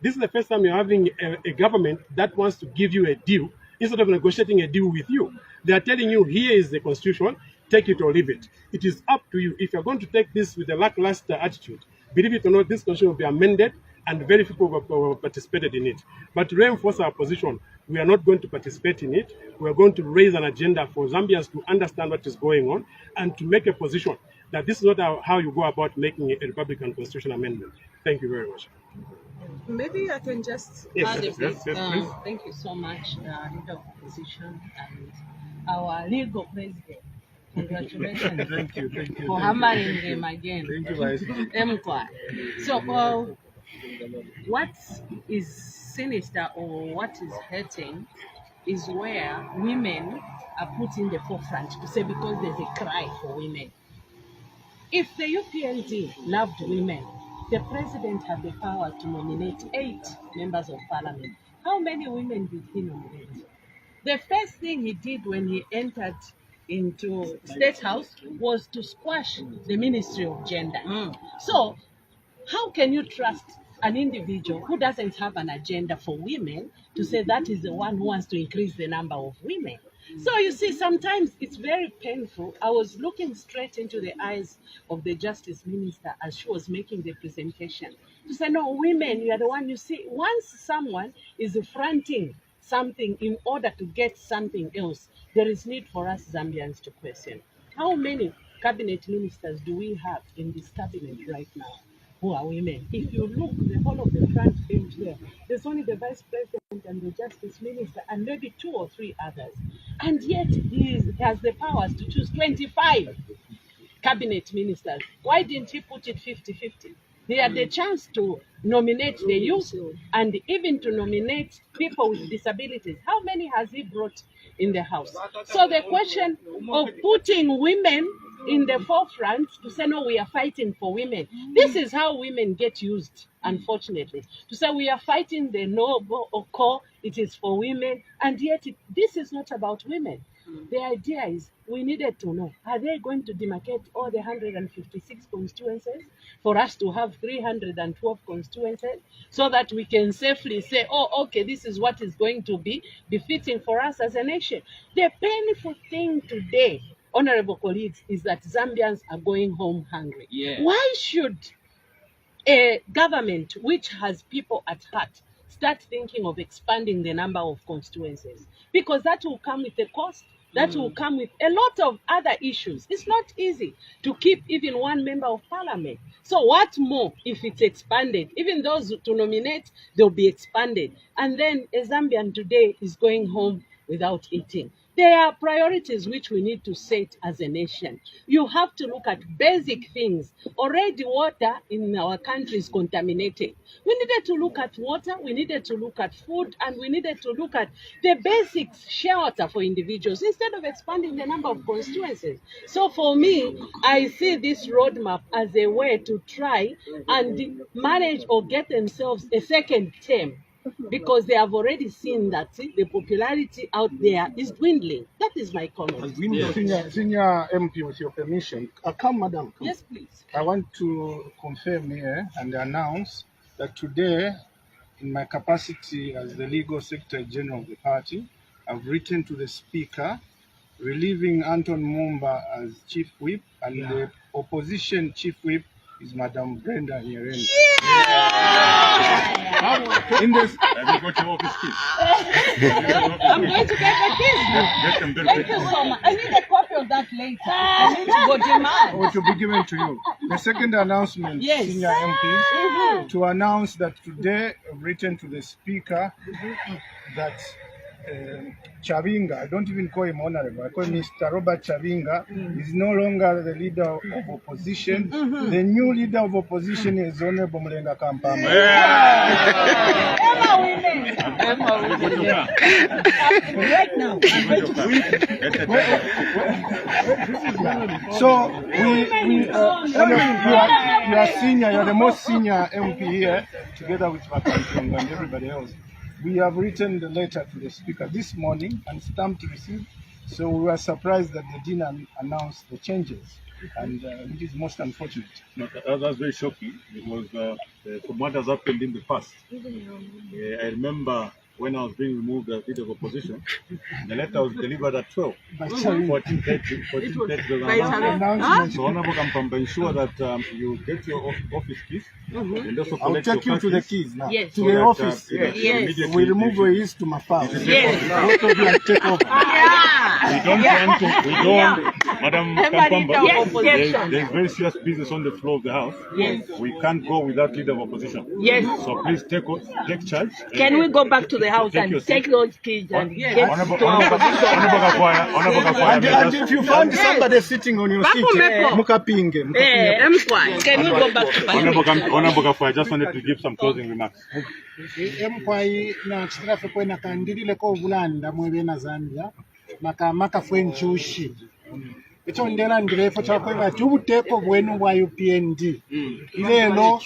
This is the first time you're having a government that wants to give you a deal instead of negotiating a deal with you. They are telling you, here is the constitution, take it or leave it. It is up to you. If you're going to take this with a lackluster attitude, believe it or not, this constitution will be amended and very few people have participated in it. But to reinforce our position, we are not going to participate in it. We are going to raise an agenda for Zambians to understand what is going on and to make a position that this is not how you go about making a Republican Constitution amendment. Thank you very much. Maybe I can just Yes, add a yes, bit. yes, please. Thank you so much, Leader of Opposition and our legal president. Congratulations Thank you. for hammering them again. Thank you, Vice. Mkwa. So, what is sinister or what is hurting is where women are put in the forefront to say because there's a cry for women. If the UPND loved women, the president had the power to nominate 8 members of parliament. How many women did he nominate? The first thing he did when he entered into State House was to squash the Ministry of Gender. So, how can you trust an individual who doesn't have an agenda for women to say that is the one who wants to increase the number of women? So you see, sometimes it's very painful. I was looking straight into the eyes of the Justice Minister as she was making the presentation to say, no, women, you are the one. You see, once someone is fronting something in order to get something else, there is need for us Zambians to question. How many cabinet ministers do we have in this cabinet right now who are women? If you look, the whole of the front bench there, there's only the Vice President and the Justice Minister and maybe 2 or 3 others. And yet he has the powers to choose 25 cabinet ministers. Why didn't he put it 50-50? He had the chance to nominate the youth and even to nominate people with disabilities. How many has he brought in the House? So the question of putting women in the forefront to say, no, we are fighting for women. This is how women get used, unfortunately. To say we are fighting the noble or core, it is for women, and yet this is not about women. The idea is we needed to know, are they going to demarcate all the 156 constituencies for us to have 312 constituencies so that we can safely say, oh, okay, this is what is going to be befitting for us as a nation? The painful thing today, honorable colleagues, is that Zambians are going home hungry. Yeah. Why should a government which has people at heart start thinking of expanding the number of constituencies? Because that will come with a cost. That will come with a lot of other issues. It's not easy to keep even 1 member of parliament. So what more if it's expanded? Even those to nominate, they'll be expanded. And then a Zambian today is going home without eating. There are priorities which we need to set as a nation. You have to look at basic things. Already water in our country is contaminated. We needed to look at water, we needed to look at food, and we needed to look at the basic shelter for individuals instead of expanding the number of constituencies. So for me, I see this roadmap as a way to try and manage or get themselves a second term, because they have already seen that the popularity out there is dwindling. That is my comment. Senior MP, with your permission, come, madam. Come. Yes, please. I want to confirm here and announce that today, in my capacity as the Legal Secretary General of the party, I've written to the Speaker relieving Anton Mumba as Chief Whip, and the opposition Chief Whip is Madam Brenda Nyerere. In this, have you got your office keys? I'm going to get the keys. Thank you so much. I need a copy of that later. I need to go demand. Or to be given to you. The second announcement, Yes. senior MPs, to announce that today I've written to the Speaker that Chavinga, I don't even call him honorable, I call him Mr. Robert Chavinga, is no longer the leader of opposition. The new leader of opposition is Honorable Mulenga Kampama. Emma women. Emma women. Right now. So you are senior, you are the most senior MP here, together with Vakantonga and everybody else. We have written the letter to the Speaker this morning and stamped receipt. So we were surprised that they didn't announce the changes, and it is most unfortunate. No, that's very shocking because from what has happened in the past, I remember when I was being removed as leader of opposition. The letter was delivered at 12. 14:30. So Honorable Kampamba, ensure that you get your office keys. And also I'll take you to the keys now. Yes. To the office. Yes. We remove your keys to my file. Yes. Both of you and take over. Madam Kampamba, there's very serious business on the floor of the house. Yes. We can't go without leader of opposition. Yes. So please take charge. Can we go back to the house and take those keys and get to our position? And if you find somebody sitting on your seat, mukapinge. Can we go back to Honorable Gafwa, I just wanted to give some closing remarks. Emkwai na chitirafe kwena kandirile ko bulanda mwebe na Zambia maka fwe nchushi echo ndela ndirefo chakwe bati ubuteko bwenu bwa UPND ilelo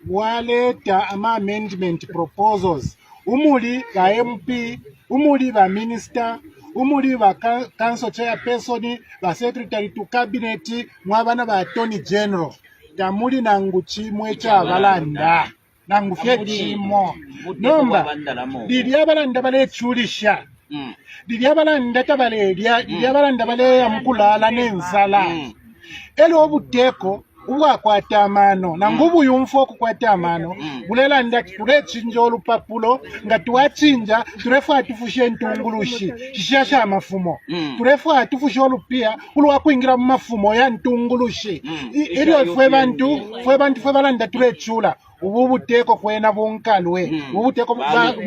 waleta ama amendment proposals umuli ba MP umuli ba minister umuli ba council chairperson ba secretary to cabinet mwabana ba attorney general tamuli nangu chimwe cha balanda nangu fye chimo nomba dili abalanda balechulisha dili abalanda tabalelia dili abalanda baleya mukulala n'ensala elo obuteko ubwakwata amano nangu buyumfu okukwata amano bulela ndati tulechinja olupapulo nga tuwachinja turefu atufushe ntungulushi shishasha amafumo turefu atufushe olupia ulwa kuingira mu mafumo ya ntungulushi ilio fwe bantu fwe balanda tulechula ubu buteko kwena bunkalwe ubuteko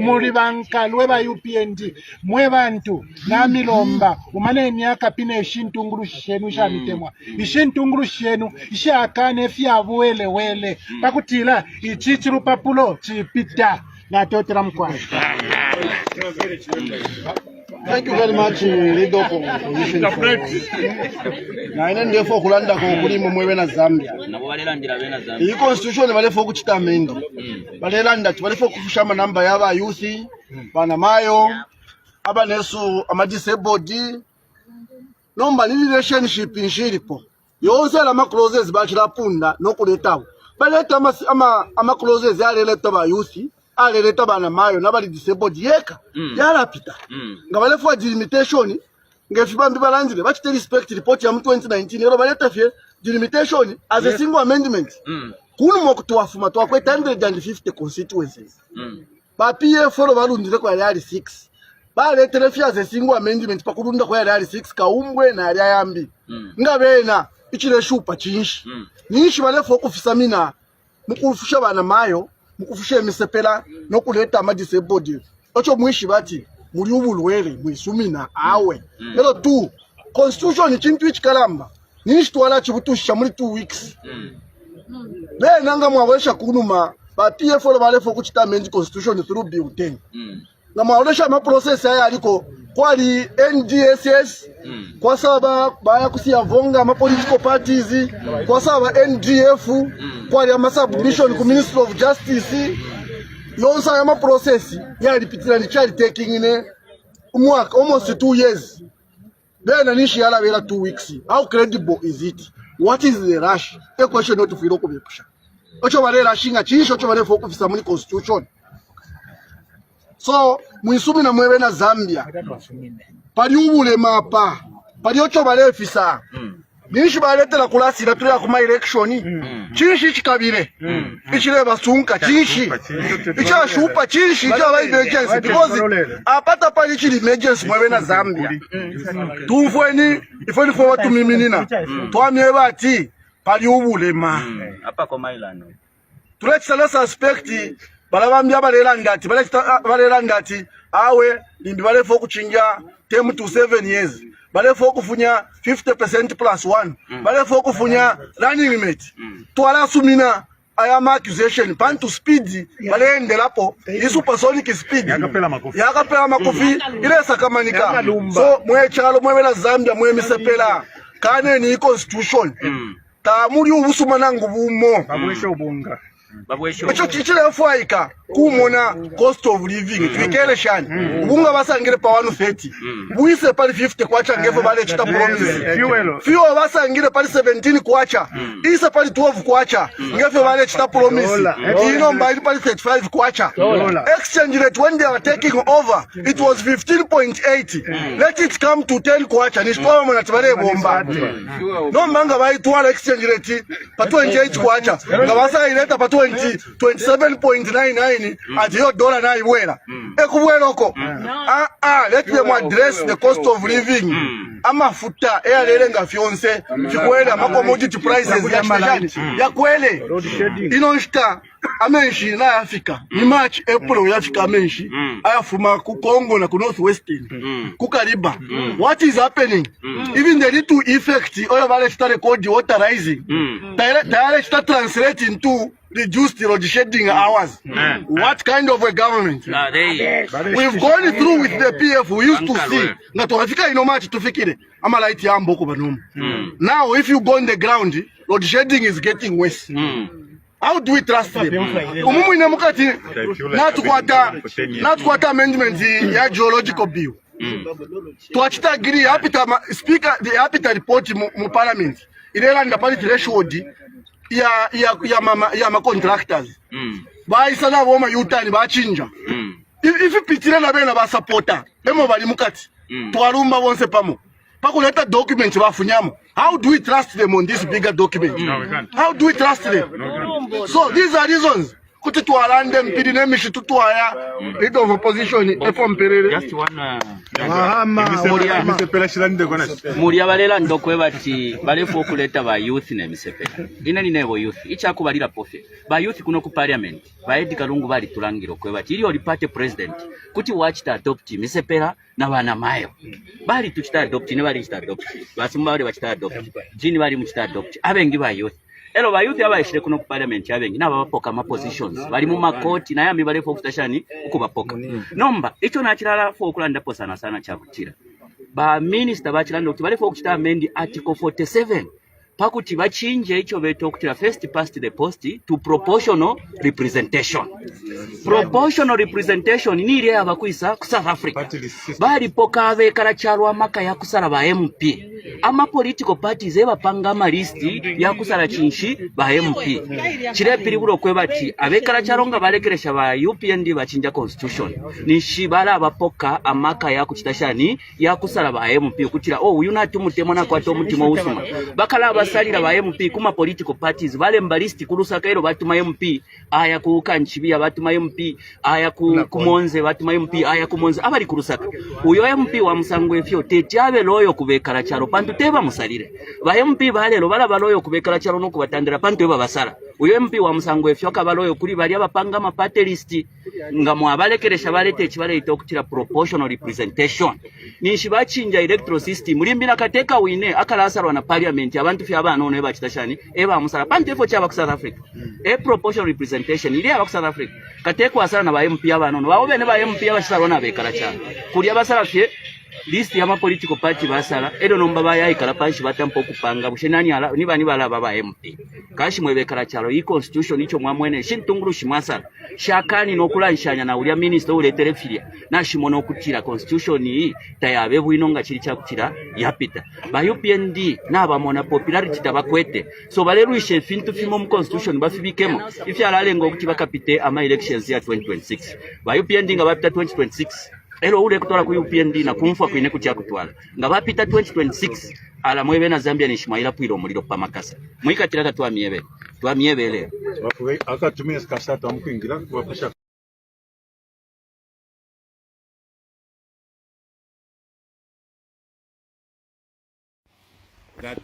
muri bankalwe ba UPND mwe bantu na milomba umane emyaka pine shintungulushi shenu shamitemwa ishintungulushi shenu ishakane fya buwele wele pakutila ichichi lupapulo chipita na totera mkwani. Thank you very much, leader of opposition. Na ine ndefo kulanda ko kulimo mwebe na Zambia. Iyi constitution balefo kuchita amendi. Balelanda balefo kufusha manamba yaba youth, bana mayo, abanesu amadisabled. Nomba ni relationship inshiripo. Yonse la clauses bachira punda no kuletawo. Baleta ama clauses ya leta ba youth. Aleleta bana mayo nabali disabled yeka yarapita nga balefwa delimitation ngefibambi balanzile bachite respect report ya 2019 ero baleta fye delimitation as a single amendment kunu mokutuwafuma twakweta 150 constituencies ba PF ro balundire kwa yali 6 baletele fye as a single amendment pakulunda kwa yali 6 kaumbwe na yali yambi ngabena ichile shupa chinshi nishi balefwa okufisa mina mukufusha bana mayo mukufusha emisepela nokuleta amadisabled ocho mwishi bati muri ubulwele mwisumina awe lero tu constitution chintu ichikalamba nishi twala chibutusha muri 2 weeks nanga mwawesha kunuma ba PF lo balefo kuchita amend constitution through bill 10 na mwawesha ma process haya aliko kwali NDSS kwa sababu baya kusia vonga ma political parties kwa sababu NDF kwali ama submission ku Ministry of Justice yonsa ya ma process ya repeatedly child taking in umwaka almost 2 years then nishi yala vela 2 weeks. How credible is it? What is the rush? A question not to feel kubepusha ocho bale rashinga chisho ocho bale foku fisa muri constitution. So mwisumi na mwebe na Zambia pali ubule mapa pali ocho bale fisa nishi baletela kulasira tuya kuma election chinshi chikabire ichile basunka chinshi icha shupa chinshi icha ba emergency because apata pali chili emergency mwebe na Zambia tumfweni ifoni fo watu miminina twamye bati pali ubule ma apa ko mailano tuletsala suspect balabambya balela ngati awe limbi balefo kuchinja term to 7 years balefo kufunya 50% plus 1 balefo kufunya running mate twala sumina ayama accusation pan to speed balende lapo supersonic speed yakapela makofi ile sakamanika so mwechalo mwebela Zambia mwemisepela kane ni constitution ta muri ubusuma nangu bumo babwesho echo chichile fwaika kumona cost of living twikele shani ubunga basangire pa 130 buise pali 50 kwacha ngevo bale chita promise fuel basangire pali 17 kwacha isa pali 12 kwacha ngevo bale chita promise ino mbali pali 35 kwacha exchange rate when they are taking over it was 15.8 let it come to 10 kwacha ni stwa mona tibale bomba no manga bai twala exchange rate pa 28 kwacha ngabasa ileta pa 27.99 at your dollar na ibwela ekubweloko let them address the cost of living amafuta eyalenga fyonse fikwele ama commodity prices ya kwele inonsta amenshi na Africa ni March April ya Africa amenshi ayafuma ku Congo na ku Northwestern ku Kariba what is happening even the little effect oil valley start record water rising direct start translating to reduced load shedding hours. What kind of a government? We've gone through with the PF. We used to see that Africa ino much to fikire ama light ya mboko banum. Now if you go on the ground, load shedding is getting worse. How do we trust them? Umumu ina mukati not kwata amendment ya geological bill. Tuachita agree apita speaker the apita report mu parliament. Ilela ndapali threshold ya ma contractors baisa na boma yutani bachinja if pitira na bena ba supporter bemo bali mukati twalumba bonse pamo pakuleta document bafunyamo. How do we trust them on this bigger document? How do we trust them? So these are reasons kuti twalande mpiri nemishi tutwaya leader of opposition efo mperere just one muri abalela ndokwe bati balefo okuleta ba youth ne misepela inani nebo youth ichakubalira pofe ba youth kuno ku parliament ba Edgar Lungu bali tulangiro kwe bati ili oli party president kuti wachita adopt misepela na bana mayo bali tuchita adopt ne bali chita adopt basumba bali bachita adopt jini bali muchita adopt abengi ba youth elo ba youth abayishire kuno ku parliament abengi naba bapoka ma positions bali mu makoti naye ami bali fo kutashani ukubapoka nomba icho nachirala fo okulanda po sana chakutira ba minister bachilanda kuti bali fo kuchita amend article 47 pakuti bachinje icho beto okutira first past the post to proportional representation. Proportional representation ni ile abakuisa ku South Africa bali poka abekala kyalwa maka ya kusala ba MP ama political parties ebapanga ama listi ya kusala chinshi ba MP chirepiri bulo kwebati abekala kyalonga balekeresha ba UPND bachinja constitution ni shibala abapoka amaka ya kuchitashani ya kusala ba MP kutira uyu natumutemo na kwato mutimo usuma bakala basalira ba MP kuma political parties bale mbalisti kulusaka ero batuma MP aya kukanchibia batuma MP aya kumonze batuma MP aya kumonze abali kulusaka uyo MP wa musangwe fyo tetyabe loyo kubekala kyalo pantu teba musalire ba MP balero bala baloyo kubekala kyalo no kubatandira pantu eba basala uyo MP wa musangwe fyo kabaloyo kuli bali abapanga ma party list ngamo abalekeresha balete ekibale itokutira proportional representation nishi bachinja electoral system mulimbira kateka wine akalasarwa na parliament abantu fya abana ono eba kitashani eba musala pantu efo kyaba ku South Africa proportional representation ili aba ku South Africa kateka wasala na ba MP abana ono bawo bene ba MP abasala na bekala cyane kuli abasala fye list ya ma political party basala edo nomba baya ikala panshi batampo kupanga bushenani ala ni bani bala baba MP kashi mwebekala cyalo i constitution icho mwamwene shintunguru shimwasala shakani nokulanshanya na uli minister uletere filia na shimono kutira constitution yi tayabe buinonga chiri chakutira yapita ba UPND na bamona popularity tabakwete so baleruishe fintu fimo mu constitution bafibikemo ifyala lengo kuti bakapite ama elections ya 2026 ba UPND nga bapita 2026 elo ule kutola ku UPND na kumfa kuine kutia kutwala nga bapita 2026 ala mwebe na Zambia ni Shimaila pwilo muliro pamakasa mwikatiraka twa miebe leo akatumia skasata amukwingira kubafasha that